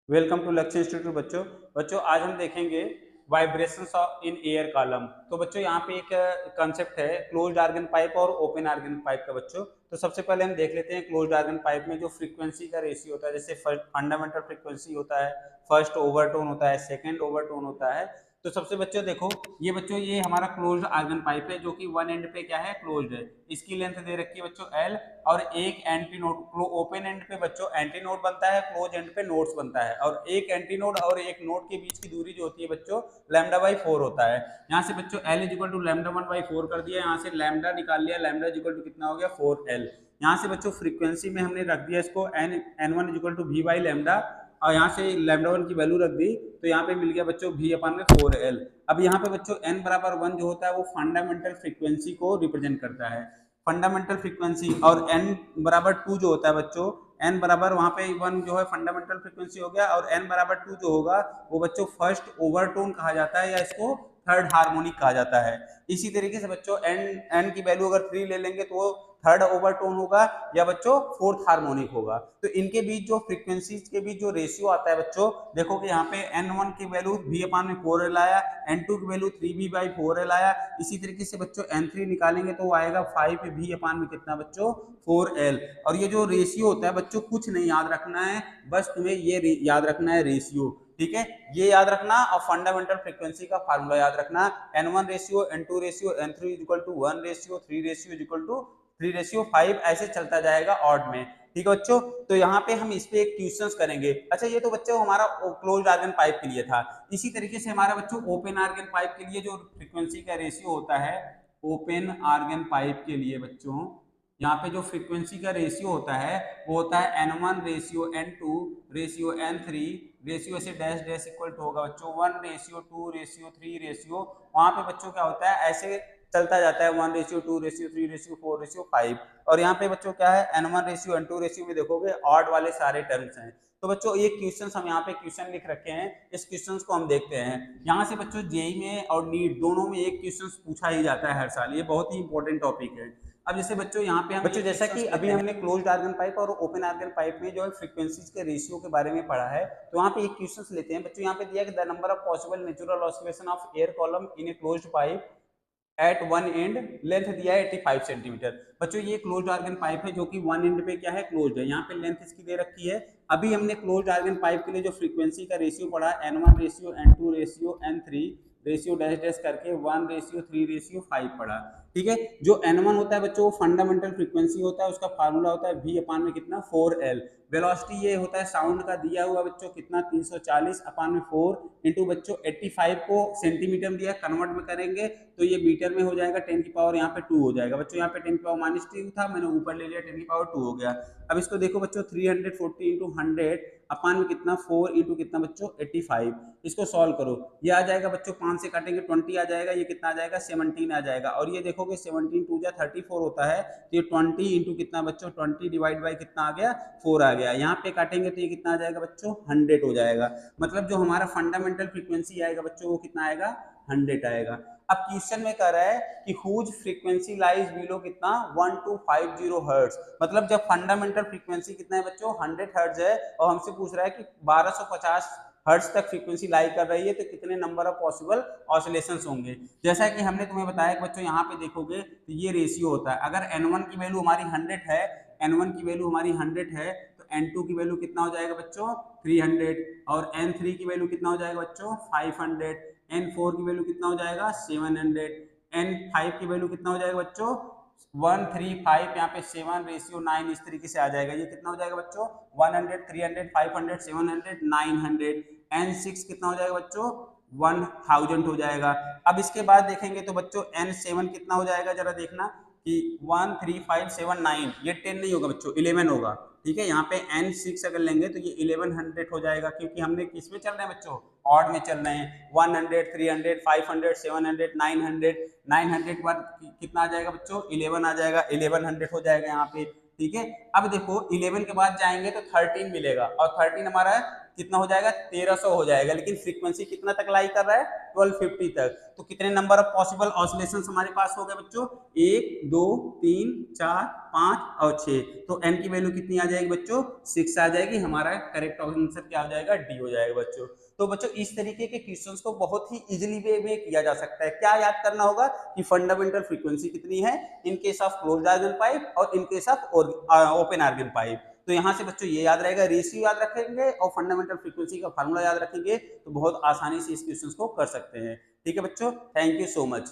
Welcome to लक्ष्य institute बच्चों। आज हम देखेंगे vibrations of in air column. तो बच्चों यहाँ पे एक कंसेप्ट है क्लोज्ड आर्गन पाइप और ओपन आर्गन पाइप का। बच्चों तो सबसे पहले हम देख लेते हैं क्लोज्ड आर्गन पाइप में जो फ्रीक्वेंसी का रेशियो होता है। जैसे फर्स्ट फंडामेंटल फ्रीक्वेंसी होता है, फर्स्ट ओवरटोन होता है, सेकेंड ओवरटोन होता है। तो सबसे बच्चों देखो, ये हमारा क्लोज्ड आर्गन पाइप है जो कि वन एंड पे क्या है, क्लोज्ड है। इसकी लेंथ दे रखी है बच्चों एल, और एक एंटी नोड ओपन एंड पे बच्चों एंटी नोड बनता है, क्लोज एंड पे नोड्स बनता है, और एक एंटी नोड और एक नोड के बीच की दूरी जो होती है बच्चों लैम्डा बाई 4 होता है। यहाँ से बच्चों L is equal to lambda 1/4 कर दिया, यहाँ से लैम्डा निकाल लिया, लैम्डा इज इक्वल टू कितना हो गया 4L। यहाँ से बच्चों फ्रीक्वेंसी में हमने रख दिया इसको N1 is equal to V by lambda, और यहाँ से लैम्डा 1 की वैल्यू रख दी, तो यहाँ पे मिल गया बच्चों V अपन में 4L। अब यहाँ पे बच्चों n बराबर 1 जो होता है वो फंडामेंटल फ्रीक्वेंसी को रिप्रेजेंट करता है, फंडामेंटल फ्रीक्वेंसी। और n बराबर 2 जो होता है बच्चों, n बराबर वहां पे 1 जो है फंडामेंटल फ्रीक्वेंसी हो गया, और n बराबर 2 जो होगा वो बच्चों फर्स्ट ओवरटोन कहा जाता है, या इसको थर्ड हार्मोनिक कहा जाता है। इसी तरीके से बच्चों n की वैल्यू अगर 3 ले लेंगे तो वो थर्ड ओवरटोन होगा, या बच्चों फोर्थ हार्मोनिक होगा। तो इनके बीच जो फ्रीक्वेंसीज के बीच जो रेशियो आता है बच्चों, देखो कि यहाँ पे n1 की वैल्यू V/4L आया, n2 की वैल्यू 3V/4L आया। इसी तरीके से बच्चों n3 निकालेंगे तो वो आएगा 5V में कितना बच्चों 4L। और ये जो रेशियो होता है बच्चों कुछ नहीं याद रखना है, बस तुम्हें ये याद रखना है रेशियो, ठीक है, ये याद रखना। और फंडामेंटल फ्रीक्वेंसी का फार्मूला याद रखना, n1 ratio, n2 ratio, n3 is equal to 1 ratio, 3 ratio is equal to 3/5, ऐसे चलता जाएगा ऑड में, ठीक है बच्चों। तो यहाँ पे हम इस पे एक क्वेश्चंस करेंगे। अच्छा, ये तो बच्चों हमारा क्लोज्ड आर्गन पाइप के लिए था। इसी तरीके से हमारा बच्चों ओपन आर्गन पाइप के लिए जो फ्रीक्वेंसी का रेशियो होता है, ओपन आर्गन पाइप के लिए बच्चों यहाँ पे जो फ्रीक्वेंसी का रेशियो होता है वो होता है n1 ratio n2 ratio n3 ratio ऐसे डैश डैश इक्वल टू होगा बच्चों 1 रेशियो 2 रेशियो 3 रेशियो। वहां पे बच्चों क्या होता है, ऐसे चलता जाता है 1 रेशियो 2 रेशियो 3 रेशियो 4 रेशियो 5। और यहाँ पे बच्चों क्या है, n1 रेशियो n2 रेशियो में देखोगे ऑड वाले सारे टर्म्स हैं। तो बच्चों ये क्वेश्चंस हम यहाँ पे क्वेश्चन लिख रखे हैं, इस क्वेश्चंस को हम देखते हैं। यहाँ से बच्चों जेई में और नीट दोनों में एक क्वेश्चन पूछा ही जाता है हर साल, ये बहुत ही इंपॉर्टेंट टॉपिक है। अब जैसे बच्चों यहाँ पे हम बच्चों जैसा कि अभी हमने क्लोज्ड आर्गन पाइप और ओपन आर्गन पाइप में जो है फ्रीक्वेंसीज के रेशियो के बारे में पढ़ा है, तो वहाँ पे एक क्वेश्चन लेते हैं बच्चों। यहाँ पे दिया कि the number of possible natural oscillation of air column in a closed pipe at one end, length दिया है 85 सेंटीमीटर। बच्चों ये क्लोज्ड आर्गन पाइप है जो कि वन एंड पे क्या है, क्लोज्ड है। यहाँ पे लेंथ इसकी दे रखी है। अभी हमने क्लोज्ड आर्गन पाइप के लिए जो फ्रीक्वेंसी का रेशियो पढ़ा, n1 ratio n2 ratio n3 ratio dash dash करके 1 रेशियो 3 रेशियो 5 पढ़ा, ठीक है। जो n1 होता है बच्चों वो फंडामेंटल फ्रीक्वेंसी होता है, उसका फार्मूला होता है V/में कितना 4L। वेलोसिटी ये होता है साउंड का दिया हुआ बच्चों कितना 340/4 इंटू बच्चों 85 को सेंटीमीटर दिया, कन्वर्ट में करेंगे तो ये मीटर में हो जाएगा, 10 की पावर यहाँ पे 2 हो जाएगा बच्चों। यहाँ पे 10 की पावर -2 था, मैंने ऊपर ले लिया 10 की पावर 2 हो गया। अब इसको देखो बच्चों 340 इंटू 100 अपान में कितना 4 इंटू कितना बच्चों 85। इसको सॉल्व करो, ये आ जाएगा बच्चों 5 से काटेंगे 20 आ जाएगा, ये कितना आ जाएगा 17 आ जाएगा। और ये देखोगे 17 2 जा 34 होता है, तो ये 20 इंटू कितना बच्चों 20 डिवाइड बाई कितना आ गया 4 आ गया। यहाँ पे काटेंगे तो ये कितना आ जाएगा बच्चों 100 हो जाएगा। मतलब जो हमारा फंडामेंटल फ्रीक्वेंसी आएगा बच्चों वो कितना आएगा 100 आएगा। अब क्वेश्चन में कह रहा है कि हुज फ्रीक्वेंसी लाइज बिलो कितना 1250 हर्ट्ज। मतलब जब फंडामेंटल फ्रीक्वेंसी कितना है बच्चों 100 हर्ट्ज है, और हमसे पूछ रहा है कि 1250 हर्ट्ज तक फ्रीक्वेंसी लाई कर रही है, तो कितने नंबर ऑफ पॉसिबल ऑसिलेशंस होंगे। जैसा कि हमने तुम्हें बताया कि बच्चों यहाँ पे देखोगे तो ये रेशियो होता है। अगर n1 की वैल्यू हमारी 100 है, n1 की वैल्यू हमारी 100 है, तो n2 की वैल्यू कितना हो जाएगा बच्चों 300, और n3 की वैल्यू कितना हो जाएगा बच्चों 500, n4 की वैल्यू कितना हो जाएगा 700, n5 की वैल्यू कितना हो जाएगा बच्चों 135, यहाँ पे 7 रेशियो 9 इस तरीके से आ जाएगा। ये कितना हो जाएगा बच्चों 100, 300, 500, 700, 900। n6 कितना हो जाएगा बच्चों 1000 हो जाएगा। अब इसके बाद देखेंगे तो बच्चों n7 कितना हो जाएगा, जरा देखना कि 13579, ये 10 नहीं होगा बच्चों 11 होगा, ठीक है। यहाँ पे n6 अगर लेंगे तो ये 1100 हो जाएगा, क्योंकि हमने किस में चल रहे हैं बच्चों ऑड में चल रहे हैं। 100, 300, 500, 700, 900, 900 के बाद कितना आ जाएगा बच्चों 11 आ जाएगा, 1100 हो जाएगा यहाँ पे, ठीक है। अब देखो 11 के बाद जाएंगे तो 13 मिलेगा, और 13 हमारा कितना हो जाएगा 1300 हो जाएगा। लेकिन फ्रीक्वेंसी कितना तक लाई कर रहा है 1250 तक। तो कितने नंबर ऑफ पॉसिबल ऑसिलेशंस हमारे पास हो गए बच्चों? 1 2 3 4 5 और 6। तो n की वैल्यू कितनी आ जाएगी बच्चों? 6 आ जाएगी। हमारा करेक्ट आंसर क्या हो जाएगा? डी हो जाएगा बच्चों। तो बच्चों इस तरीके के क्वेश्चंस को बहुत ही इजीली वे में किया जा सकता है। क्या याद करना होगा कि फंडामेंटल फ्रीक्वेंसी कितनी है in case of closed organ pipe और in case of open organ pipe. तो यहाँ से बच्चों ये याद रहेगा, रेशियो याद रखेंगे और फंडामेंटल फ्रीक्वेंसी का फार्मूला याद रखेंगे तो बहुत आसानी से इस क्वेश्चन को कर सकते हैं। ठीक है बच्चों, थैंक यू सो मच।